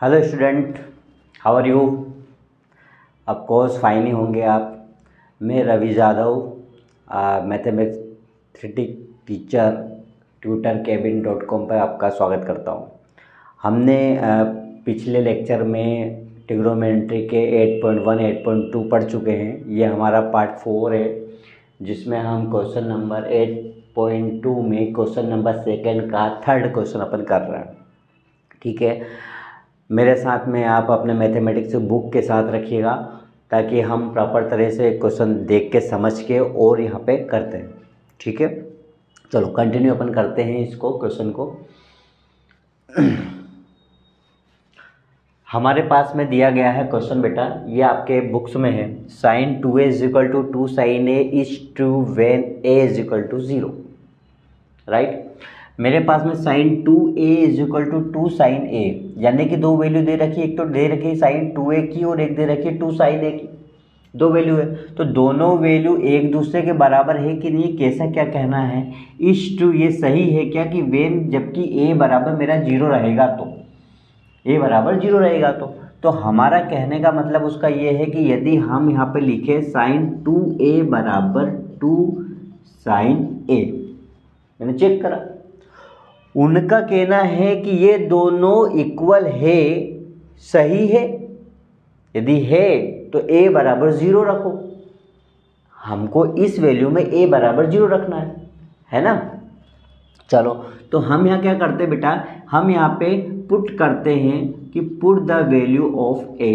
Hello student, how are you. Of course fine ही होंगे आप। मैं Ravi Yadav, mathematics teacher tutorkabin.com पर आपका स्वागत करता हूँ। हमने पिछले लेक्चर में ट्रिग्नोमेट्री के 8.1 8.2 पढ़ चुके हैं। ये हमारा पार्ट 4 है, जिसमें हम क्वेश्चन नंबर 8.2 में क्वेश्चन नंबर सेकंड का थर्ड क्वेश्चन अपन कर रहे हैं। ठीक है, मेरे साथ में आप अपने मैथमेटिक्स बुक के साथ रखिएगा ताकि हम प्रॉपर तरह से क्वेश्चन देख के समझ के और यहाँ पे करते हैं। ठीक है, चलो कंटिन्यू अपन करते हैं इसको क्वेश्चन को। हमारे पास में दिया गया है क्वेश्चन बेटा, ये आपके बुक्स में है। sin 2a = 2 sin a is true when a = 0। Right, मेरे पास में sin 2a = 2 sin a, यानी कि दो वैल्यू दे रखी है। एक तो दे रखी है sin 2a की और एक दे रखी है 2 sin a की। दो वैल्यू है तो दोनों वैल्यू एक दूसरे के बराबर है कि नहीं, कैसा क्या कहना है। इस टू ये सही है क्या कि वेन, जबकि a बराबर मेरा 0 रहेगा तो a बराबर 0 रहेगा तो हमारा कहने का मतलब उसका ये है कि यदि हम यहाँ पे लिखे sin 2a बराबर 2 sin a, मैंने चेक करा, उनका कहना है कि ये दोनों इक्वल है, सही है। यदि है तो a बराबर 0 रखो। हमको इस वैल्यू में a बराबर 0 रखना है ना। चलो तो हम यहाँ क्या करते हैं बेटा, हम यहाँ पे पुट करते हैं कि put the value of a।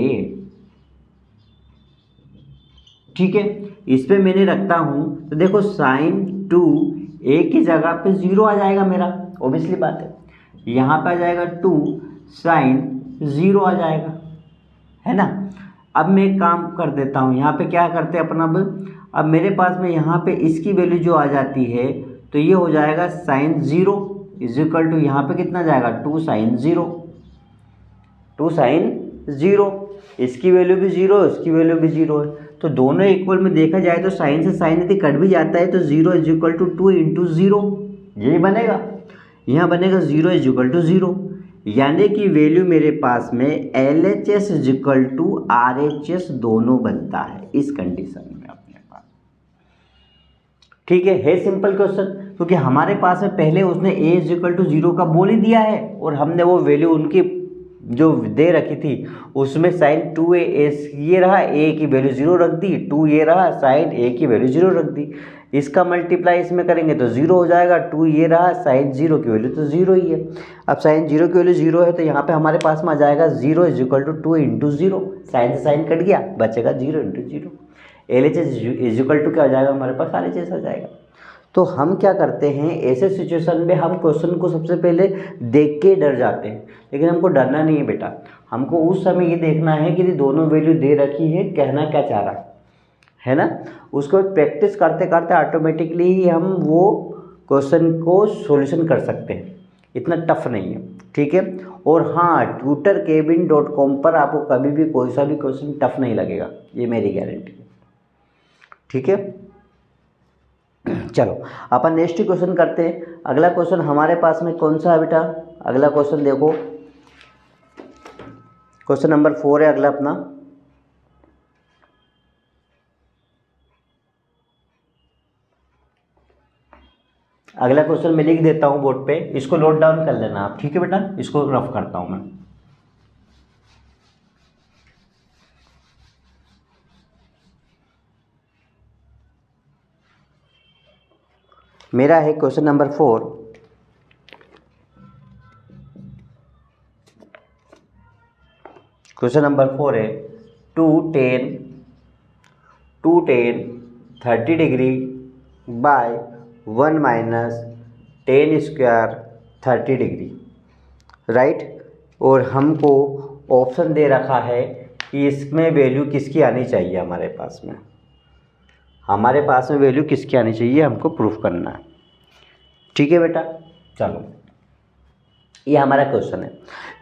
ठीक है, इस पे मैंने रखता हूँ तो देखो sin 2a की जगह पे 0 आ जाएगा मेरा, ऑब्वियसली बात है। यहाँ पे आ जाएगा 2 sin 0 आ जाएगा, है ना। अब मैं एक काम कर देता हूँ, यहाँ पे क्या करते हैं अपना, अब मेरे पास में यहाँ पे इसकी वैल्यू जो आ जाती है तो ये हो जाएगा sin 0 = यहाँ पे कितना जाएगा 2 sin 0, 2 sin 0। इसकी वैल्यू भी 0, इसकी वैल्यू भी 0 है तो दोनों इक्वल में देखा जाए तो साइन से साइन यदि कट भी जाता है तो 0 = 2 × 0 यही बनेगा। यहाँ बनेगा 0 = 0, यानी कि वैल्यू मेरे पास में LHS = RHS दोनों बनता है इस कंडीशन में अपने पास। ठीक है सिंपल क्वेश्चन, क्योंकि हमारे पास में पहले उसने a = 0 का बोल ही दिया है और हमने वो वैल्यू उनकी जो दे रखी थी उसमें sin 2a ये रहा, a की वैल्यू 0 रख दी, 2 ये रहा, sin a की वैल्यू 0 रख दी। इसका मल्टीप्लाई इसमें करेंगे तो 0 हो जाएगा, 2 ये रहा, sin 0 की वैल्यू तो 0 ही है। अब sin 0 की वैल्यू 0 है तो यहाँ पे हमारे पास में आ जाएगा 0 = 2 × 0, साइन से साइन कट गया, बचेगा 0 × 0। LHS = क्या हो जाएगा हमारे पास, RHS आ जाएगा। तो हम क्या करते हैं ऐसे सिचुएशन में, हम क्वेश्चन को सबसे पहले देख के डर जाते हैं, लेकिन हमको डरना नहीं है बेटा। हमको उस समय ये देखना है कि दोनों वैल्यू दे रखी है, कहना क्या चाह रहा है ना। उसको प्रैक्टिस करते करते ऑटोमेटिकली ही हम वो क्वेश्चन को सॉल्यूशन कर सकते हैं, इतना टफ नहीं है। ठीक है, और हाँ tutorkabin.com पर आपको कभी भी कोई सा भी क्वेश्चन टफ नहीं लगेगा, ये मेरी गारंटी है। ठीक है, चलो अपन नेक्स्ट क्वेश्चन करते हैं। अगला क्वेश्चन हमारे पास में कौन सा है बेटा, अगला क्वेश्चन देखो, क्वेश्चन नंबर 4 है अगला अपना। अगला क्वेश्चन मैं लिख देता हूं बोर्ड पे, इसको नोट डाउन कर लेना आप। ठीक है बेटा, इसको रफ करता हूं मैं। मेरा है क्वेश्चन नंबर 4। क्वेश्चन नंबर 4 है 2 tan 30 degree by 1 - tan square 30 degree. Right, और हमको ऑप्शन दे रखा है कि इसमें वैल्यू किसकी आनी चाहिए। हमारे पास में वैल्यू किसकी आनी चाहिए, हमको प्रूफ करना है। ठीक है बेटा, चलो ये हमारा क्वेश्चन है।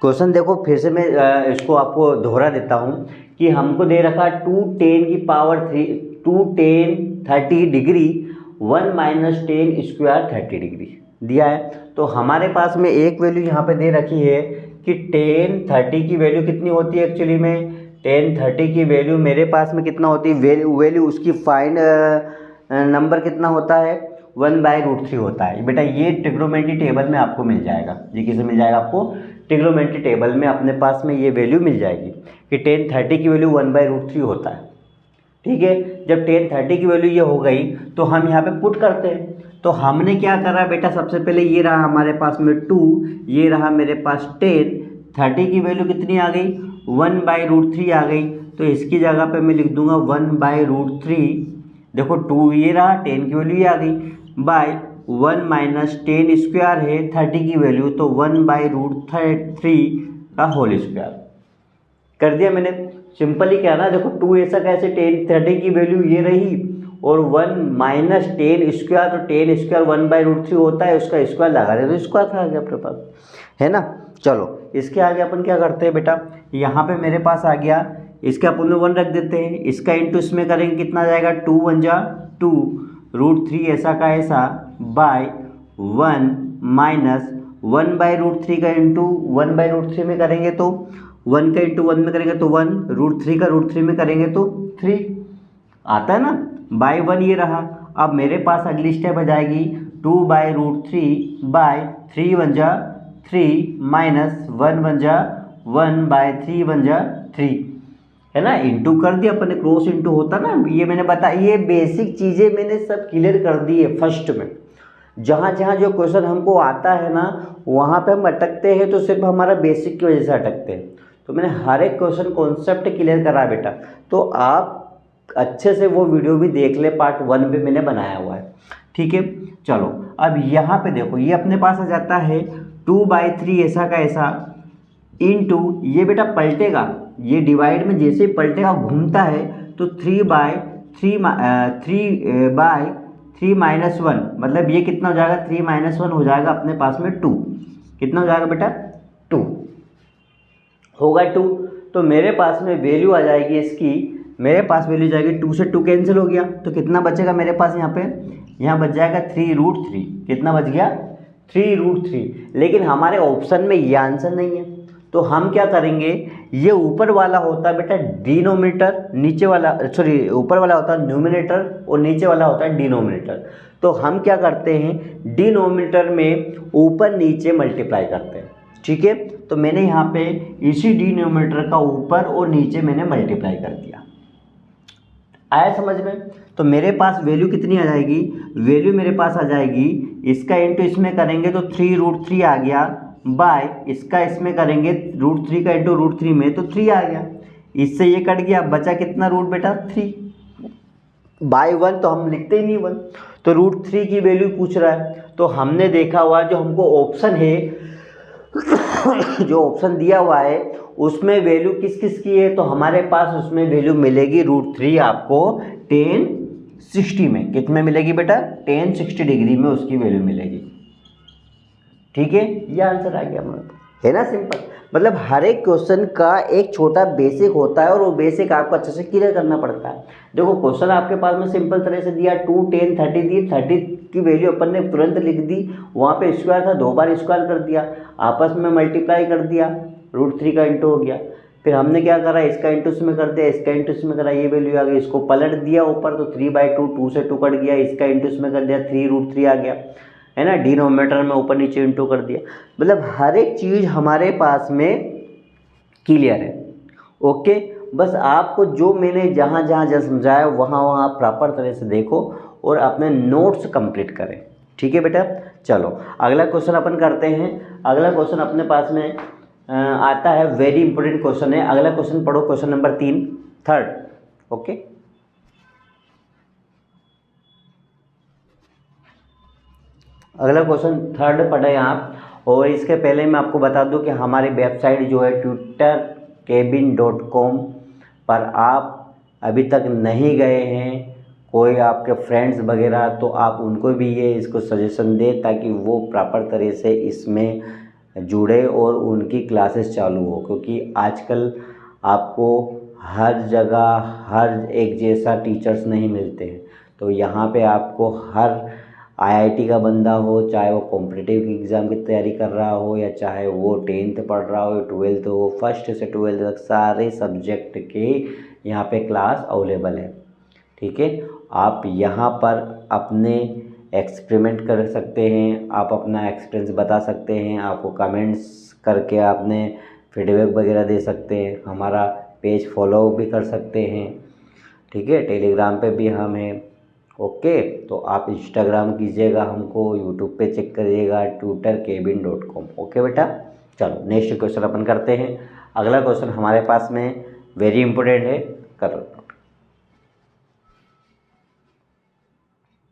क्वेश्चन देखो फिर से मैं इसको आपको दोहरा देता हूँ कि हमको दे रखा 2 tan 30 degree 1 - tan square 30 degree दिया है। तो हमारे पास में एक वैल्यू यहाँ पे दे रखी है कि टेन 30 की वैल्यू कितनी होती है एक्चुअली में, टेन 30 की वैल्यू मेरे पास में कितना होती है, वैल्यू उसकी फाइन नंबर कितना होता है, 1/√3 होता है बेटा। ये ट्रिग्नोमेट्री टेबल में आपको मिल जाएगा, ये किसे मिल जाएगा आपको, ट्रिग्नोमेट्री टेबल में अपने पास में ये वैल्यू मिल जाएगी कि टेन 30 की वैल्यू 1/√3 होता है। ठीक है, जब टेन 30 की वैल्यू ये हो गई तो हम यहाँ पे पुट करते हैं। तो हमने क्या करा बेटा, सबसे पहले ये रहा हमारे पास में 2, ये रहा मेरे पास 10, 30 की वैल्यू कितनी आ गई, 1/√3 आ गई। तो इसकी जगह पे मैं लिख दूंगा 1/√3। देखो 2 ये रहा, 10 की वैल्यू ये आ गई, बाय 1 माइनस 10 स्क्वायर है 30 की वैल्यू, तो 1/√3 का होल स्क्वायर कर दिया मैंने। सिंपली क्या ना, देखो 2 ऐसा कैसे, 30 की वैल्यू ये रही और 1 माइनस 10 स्क्वायर, तो 10 स्क्वायर 1/√3 होता है, उसका स्क्वायर लगा दे तो स्क्वायर था आ गया अपने पास, है ना। चलो इसके आगे अपन क्या करते हैं बेटा, यहाँ पे मेरे पास आ गया, इसके अपन 1 रख देते हैं, इसका इंटू इसमें करेंगे कितना आ जाएगा, 2 1 जा 2, √3 ऐसा का ऐसा बाय 1 माइनस 1/√3 का इंटू 1/√3 में करेंगे तो 1 का इंटू 1 में करेंगे तो 1, √3 का √3 में करेंगे तो 3 आता है ना, बाय 1 ये रहा। अब मेरे पास अगली स्टेप आ जाएगी 2/√3 बाय 3 1 जा 3 माइनस 1 1 जा 1/3 1 जा 3, है ना, इंटू कर दिया अपने, क्रॉस इंटू होता ना, ये मैंने बताया, ये बेसिक चीज़ें मैंने सब क्लियर कर दी है फर्स्ट में। जहाँ जहाँ जो क्वेश्चन हमको आता है ना, वहाँ पे हम अटकते हैं तो सिर्फ हमारा बेसिक की वजह से अटकते हैं। तो मैंने हर एक क्वेश्चन कॉन्सेप्ट क्लियर करा बेटा, तो आप अच्छे से वो वीडियो भी देख ले, पार्ट 1 पे मैंने बनाया हुआ है। ठीक है, चलो अब यहाँ पे देखो, ये अपने पास आ जाता है 2/3 ऐसा का ऐसा इंटू, ये बेटा पलटेगा, ये डिवाइड में जैसे ही पलटेगा घूमता है तो 3/3 माइनस 1, मतलब ये कितना हो जाएगा, 3 माइनस 1 हो जाएगा अपने पास में 2, कितना हो जाएगा बेटा 2 होगा 2। तो मेरे पास में वैल्यू आ जाएगी इसकी, मेरे पास वैल्यू जाएगी 2 से 2 कैंसिल हो गया, तो कितना बचेगा मेरे पास यहाँ पे, यहाँ बच जाएगा 3√3, कितना बच गया 3√3। लेकिन हमारे ऑप्शन में ये आंसर नहीं है, तो हम क्या करेंगे, ये ऊपर वाला होता है बेटा डिनोमिनेटर, नीचे वाला सॉरी ऊपर वाला होता है न्यूमिनेटर और नीचे वाला होता है डिनोमिनेटर। तो हम क्या करते हैं, डिनोमिनेटर में ऊपर नीचे मल्टीप्लाई करते हैं। ठीक है, तो मैंने यहाँ पे इसी डिनोमिनेटर का ऊपर और नीचे मैंने मल्टीप्लाई कर दिया, आया समझ में। तो मेरे पास वैल्यू कितनी आ जाएगी, वैल्यू मेरे पास आ जाएगी, इसका इंटू इसमें करेंगे तो 3√3 आ गया, बाय इसका इसमें करेंगे √3 का इंटू √3 में तो 3 आ गया, इससे ये कट गया, बचा कितना रूट बेटा 3, बाय 1 तो हम लिखते ही नहीं 1, तो √3 की वैल्यू पूछ रहा है। तो हमने देखा हुआ जो हमको ऑप्शन है जो ऑप्शन दिया हुआ है उसमें वैल्यू किस किस की है, तो हमारे पास उसमें वैल्यू मिलेगी √3 आपको tan 60 में, कितने मिलेगी बेटा tan 60 डिग्री में उसकी वैल्यू मिलेगी। ठीक है, ये आंसर आ गया हमारा, है ना सिंपल। मतलब हर एक क्वेश्चन का एक छोटा बेसिक होता है और वो बेसिक आपको अच्छे से क्लियर करना पड़ता है। देखो क्वेश्चन आपके पास में सिंपल तरह से दिया, 2 10 30 दी, 30 की वैल्यू अपन ने तुरंत लिख दी, वहाँ पे स्क्वायर था 2 बार स्क्वायर कर दिया, आपस में मल्टीप्लाई कर दिया, √3 का इंटू हो गया, फिर हमने क्या करा, इसका इंटू इसमें कर दिया, इसका इंटू इसमें करा, ये वैल्यू आ गई, इसको पलट दिया ऊपर तो 3/2, 2 से 2 कट गया, इसका इंटू इसमें कर दिया 3√3 आ गया, है ना, डिनोमिनेटर में ऊपर नीचे इंटू कर दिया। मतलब हर एक चीज़ हमारे पास में क्लियर है। ओके, बस आपको जो मैंने जहाँ जहाँ समझाया वहाँ वहाँ आप प्रॉपर तरह से देखो और अपने नोट्स कंप्लीट करें। ठीक है बेटा, चलो अगला क्वेश्चन अपन करते हैं। अगला क्वेश्चन अपने पास में आता है, वेरी इंपॉर्टेंट क्वेश्चन है। अगला क्वेश्चन पढ़ो, क्वेश्चन नंबर 3 थर्ड। ओके, अगला क्वेश्चन थर्ड पढ़े आप। और इसके पहले मैं आपको बता दूं कि हमारी वेबसाइट जो है tutorkebin.com पर आप अभी तक नहीं गए हैं, कोई आपके फ्रेंड्स वगैरह, तो आप उनको भी ये इसको सजेशन दें ताकि वो प्रॉपर तरह से इसमें जुड़े और उनकी क्लासेस चालू हो, क्योंकि आजकल आपको हर जगह हर एक जैसा टीचर्स नहीं मिलते हैं। तो यहाँ पे आपको हर आईआईटी का बंदा हो, चाहे वो कॉम्पिटिटिव की एग्ज़ाम की तैयारी कर रहा हो, या चाहे वो 10th पढ़ रहा हो, 12th हो, फर्स्ट से 12th तक सारे सब्जेक्ट के यहाँ पे क्लास अवेलेबल है। ठीक है, आप यहाँ पर अपने एक्सपेरिमेंट कर सकते हैं, आप अपना एक्सपीरियंस बता सकते हैं, आपको कमेंट्स करके आपने फीडबैक वगैरह दे सकते हैं, हमारा पेज फॉलो भी कर सकते हैं। ठीक है, टेलीग्राम पे भी हम हैं। ओके, तो आप इंस्टाग्राम कीजिएगा हमको, यूट्यूब पे चेक करिएगा tutorkevin.com। ओके बेटा, चलो नेक्स्ट क्वेश्चन अपन करते हैं। अगला क्वेश्चन हमारे पास में वेरी इंपॉर्टेंट है, कर